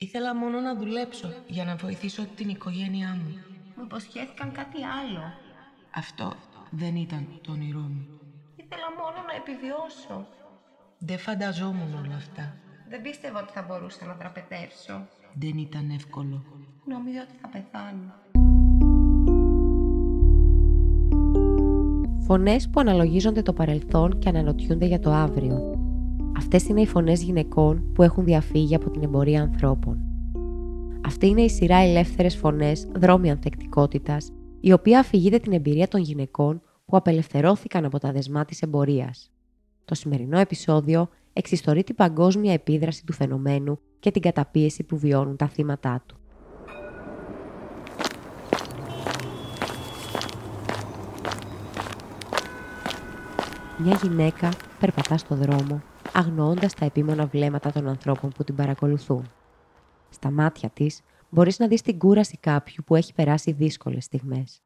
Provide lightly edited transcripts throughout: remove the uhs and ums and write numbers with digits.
Ήθελα μόνο να δουλέψω για να βοηθήσω την οικογένειά μου. Μου υποσχέθηκαν κάτι άλλο. Αυτό δεν ήταν το όνειρό μου. Ήθελα μόνο να επιβιώσω. Δεν φανταζόμουν όλα αυτά. Δεν πίστευα ότι θα μπορούσα να δραπετεύσω. Δεν ήταν εύκολο. Νόμιζα ότι θα πεθάνω. Φωνές που αναλογίζονται το παρελθόν και αναρωτιούνται για το αύριο. Αυτές είναι οι φωνές γυναικών που έχουν διαφύγει από την εμπορία ανθρώπων. Αυτή είναι η σειρά ελεύθερες φωνές δρόμοι ανθεκτικότητας, η οποία αφηγείται την εμπειρία των γυναικών που απελευθερώθηκαν από τα δεσμά της εμπορίας. Το σημερινό επεισόδιο εξιστορεί την παγκόσμια επίδραση του φαινομένου και την καταπίεση που βιώνουν τα θύματά του. Μια γυναίκα περπατά στο δρόμο, αγνοώντας τα επίμονα βλέμματα των ανθρώπων που την παρακολουθούν. Στα μάτια της μπορείς να δεις την κούραση κάποιου που έχει περάσει δύσκολες στιγμές.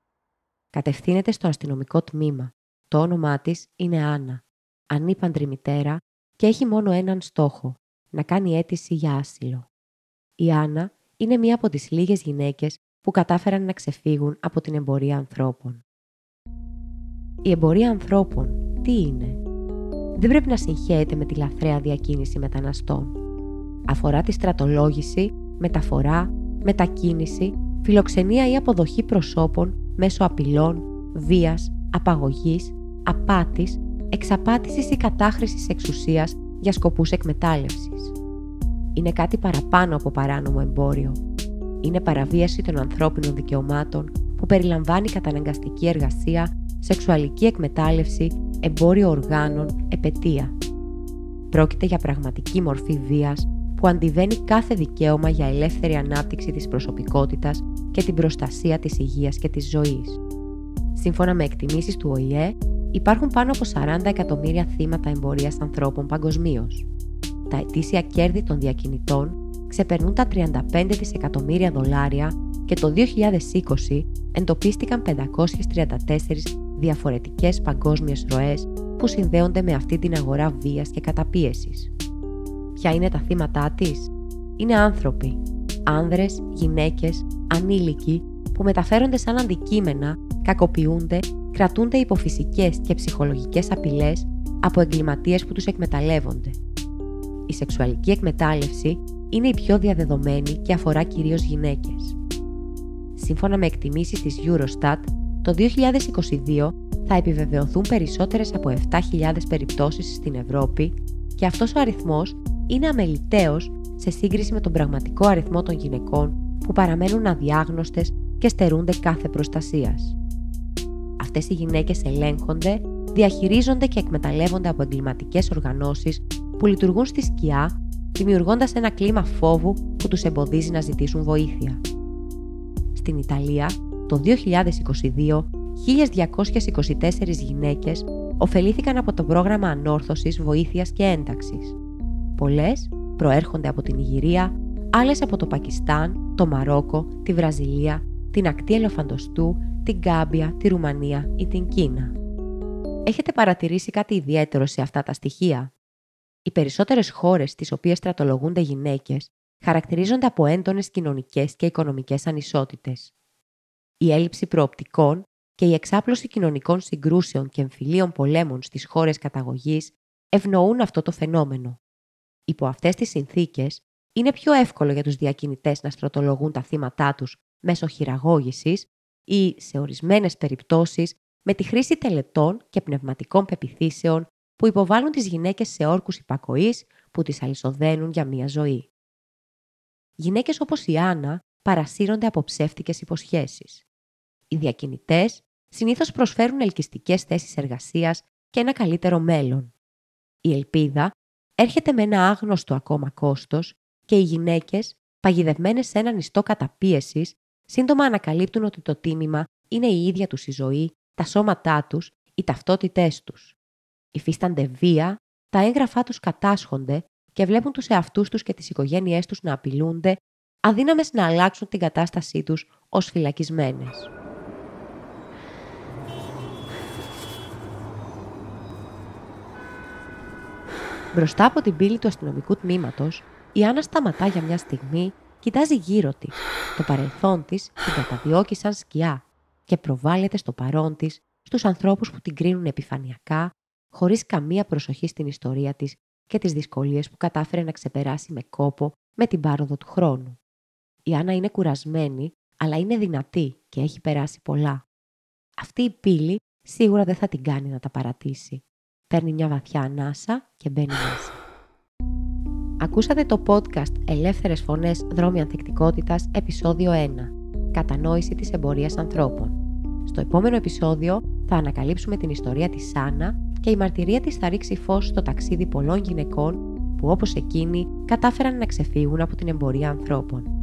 Κατευθύνεται στο αστυνομικό τμήμα. Το όνομά της είναι Άννα, ανήπαντρη μητέρα και έχει μόνο έναν στόχο, να κάνει αίτηση για άσυλο. Η Άννα είναι μία από τις λίγες γυναίκες που κατάφεραν να ξεφύγουν από την εμπορία ανθρώπων. Η εμπορία ανθρώπων τι είναι? Δεν πρέπει να συγχέεται με τη λαθρέα διακίνηση μεταναστών. Αφορά τη στρατολόγηση, μεταφορά, μετακίνηση, φιλοξενία ή αποδοχή προσώπων μέσω απειλών, βίας, απαγωγής, απάτης, εξαπάτησης ή κατάχρησης εξουσίας για σκοπούς εκμετάλλευσης. Είναι κάτι παραπάνω από παράνομο εμπόριο. Είναι παραβίαση των ανθρώπινων δικαιωμάτων που περιλαμβάνει καταναγκαστική εργασία, σεξουαλική εκμετάλλευση, εμπόριο οργάνων, επετεία. Πρόκειται για πραγματική μορφή βίας που αντιβαίνει κάθε δικαίωμα για ελεύθερη ανάπτυξη της προσωπικότητας και την προστασία της υγείας και της ζωής. Σύμφωνα με εκτιμήσεις του ΟΗΕ, υπάρχουν πάνω από 40 εκατομμύρια θύματα εμπορίας ανθρώπων παγκοσμίως. Τα ετήσια κέρδη των διακινητών ξεπερνούν τα $35 δισεκατομμύρια και το 2020 εντοπίστηκαν 534 διαφορετικές παγκόσμιες ροές που συνδέονται με αυτή την αγορά βίας και καταπίεσης. Ποια είναι τα θύματά της? Είναι άνθρωποι, άνδρες, γυναίκες, ανήλικοι που μεταφέρονται σαν αντικείμενα, κακοποιούνται, κρατούνται υπό φυσικές και ψυχολογικές απειλές από εγκληματίες που τους εκμεταλλεύονται. Η σεξουαλική εκμετάλλευση είναι η πιο διαδεδομένη και αφορά κυρίως γυναίκες. Σύμφωνα με εκτιμήσεις της Eurostat, το 2022 θα επιβεβαιωθούν περισσότερες από 7.000 περιπτώσεις στην Ευρώπη και αυτός ο αριθμός είναι αμεληταίος σε σύγκριση με τον πραγματικό αριθμό των γυναικών που παραμένουν αδιάγνωστες και στερούνται κάθε προστασίας. Αυτές οι γυναίκες ελέγχονται, διαχειρίζονται και εκμεταλλεύονται από εγκληματικές οργανώσεις που λειτουργούν στη σκιά, δημιουργώντας ένα κλίμα φόβου που τους εμποδίζει να ζητήσουν βοήθεια. Στην Ιταλία, το 2022, 1.224 γυναίκες ωφελήθηκαν από το πρόγραμμα ανόρθωσης, βοήθειας και ένταξης. Πολλές προέρχονται από την Νιγηρία, άλλες από το Πακιστάν, το Μαρόκο, τη Βραζιλία, την ακτή Ελεφαντοστού, την Γκάμπια, τη Ρουμανία ή την Κίνα. Έχετε παρατηρήσει κάτι ιδιαίτερο σε αυτά τα στοιχεία? Οι περισσότερες χώρες στις οποίες στρατολογούνται γυναίκες χαρακτηρίζονται από έντονες κοινωνικές και οικονομικές ανισότητες. Η έλλειψη προοπτικών και η εξάπλωση κοινωνικών συγκρούσεων και εμφυλίων πολέμων στις χώρες καταγωγής ευνοούν αυτό το φαινόμενο. Υπό αυτές τις συνθήκες, είναι πιο εύκολο για τους διακινητές να στρατολογούν τα θύματά τους μέσω χειραγώγησης ή, σε ορισμένες περιπτώσεις, με τη χρήση τελετών και πνευματικών πεποιθήσεων που υποβάλλουν τις γυναίκες σε όρκους υπακοής που τις αλυσοδένουν για μία ζωή. Γυναίκες όπως η Άννα παρασύρονται από ψεύτικες υποσχέσεις. Οι διακινητές συνήθως προσφέρουν ελκυστικές θέσεις εργασίας και ένα καλύτερο μέλλον. Η ελπίδα έρχεται με ένα άγνωστο ακόμα κόστος και οι γυναίκες, παγιδευμένες σε έναν ιστό καταπίεσης, σύντομα ανακαλύπτουν ότι το τίμημα είναι η ίδια τους η ζωή, τα σώματά τους, οι ταυτότητές τους. Υφίστανται βία, τα έγγραφά τους κατάσχονται και βλέπουν τους εαυτούς τους και τις οικογένειές τους να απειλούνται, αδύναμες να αλλάξουν την κατάστασή τους ως φυλακισμένες. Μπροστά από την πύλη του αστυνομικού τμήματος, η Άννα σταματά για μια στιγμή Κοιτάζει γύρω της. Το παρελθόν της την καταδιώκει σαν σκιά και προβάλλεται στο παρόν της στους ανθρώπους που την κρίνουν επιφανειακά, χωρίς καμία προσοχή στην ιστορία της και τις δυσκολίες που κατάφερε να ξεπεράσει με κόπο με την πάροδο του χρόνου. Η Άννα είναι κουρασμένη, αλλά είναι δυνατή και έχει περάσει πολλά. Αυτή η πύλη σίγουρα δεν θα την κάνει να τα παρατήσει. Παίρνει μια βαθιά ανάσα και μπαίνει μέσα. Ακούσατε το podcast «Ελεύθερες φωνές, δρόμοι ανθεκτικότητας», επεισόδιο 1. Κατανόηση της εμπορίας ανθρώπων. Στο επόμενο επεισόδιο θα ανακαλύψουμε την ιστορία της Άννα και η μαρτυρία της θα ρίξει φως στο ταξίδι πολλών γυναικών που όπως εκείνη κατάφεραν να ξεφύγουν από την εμπορία ανθρώπων.